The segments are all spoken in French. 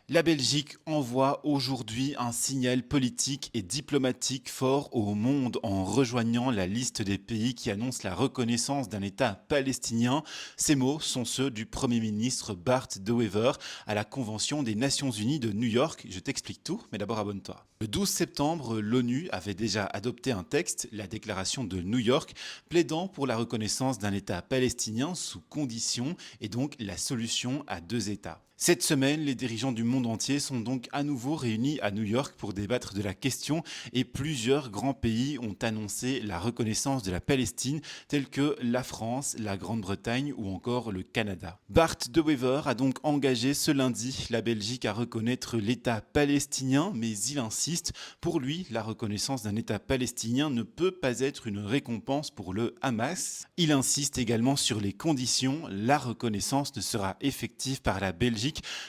La Belgique envoie aujourd'hui un signal politique et diplomatique fort au monde en rejoignant la liste des pays qui annoncent la reconnaissance d'un État palestinien. Ces mots sont ceux du Premier ministre Bart De Wever à la Convention des Nations Unies de New York. Je t'explique tout, mais d'abord abonne-toi. Le 12 septembre, l'ONU avait déjà adopté un texte, la déclaration de New York, plaidant pour la reconnaissance d'un État palestinien sous conditions et donc la solution à deux États. Cette semaine, les dirigeants du monde entier sont donc à nouveau réunis à New York pour débattre de la question et plusieurs grands pays ont annoncé la reconnaissance de la Palestine tels que la France, la Grande-Bretagne ou encore le Canada. Bart De Wever a donc engagé ce lundi la Belgique à reconnaître l'État palestinien, mais il insiste, pour lui, la reconnaissance d'un État palestinien ne peut pas être une récompense pour le Hamas. Il insiste également sur les conditions, la reconnaissance ne sera effective par la Belgique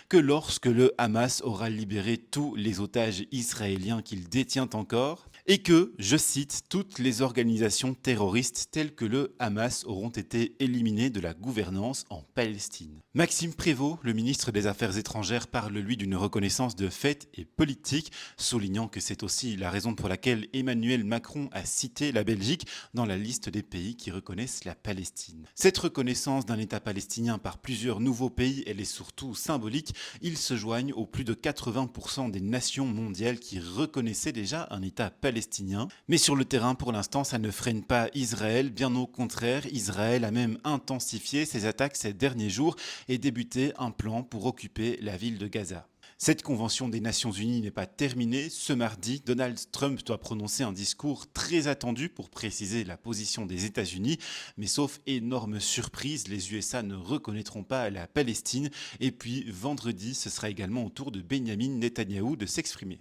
que lorsque le Hamas aura libéré tous les otages israéliens qu'il détient encore et que, je cite, toutes les organisations terroristes telles que le Hamas auront été éliminées de la gouvernance en Palestine. Maxime Prévost, le ministre des Affaires étrangères, parle lui d'une reconnaissance de fait et politique, soulignant que c'est aussi la raison pour laquelle Emmanuel Macron a cité la Belgique dans la liste des pays qui reconnaissent la Palestine. Cette reconnaissance d'un État palestinien par plusieurs nouveaux pays, elle est surtout symbolique. Ils se joignent aux plus de 80% des nations mondiales qui reconnaissaient déjà un État palestinien. Mais sur le terrain, pour l'instant, ça ne freine pas Israël. Bien au contraire, Israël a même intensifié ses attaques ces derniers jours et débuté un plan pour occuper la ville de Gaza. Cette convention des Nations Unies n'est pas terminée. Ce mardi, Donald Trump doit prononcer un discours très attendu pour préciser la position des États-Unis. Mais sauf énorme surprise, les USA ne reconnaîtront pas la Palestine. Et puis vendredi, ce sera également au tour de Benjamin Netanyahou de s'exprimer.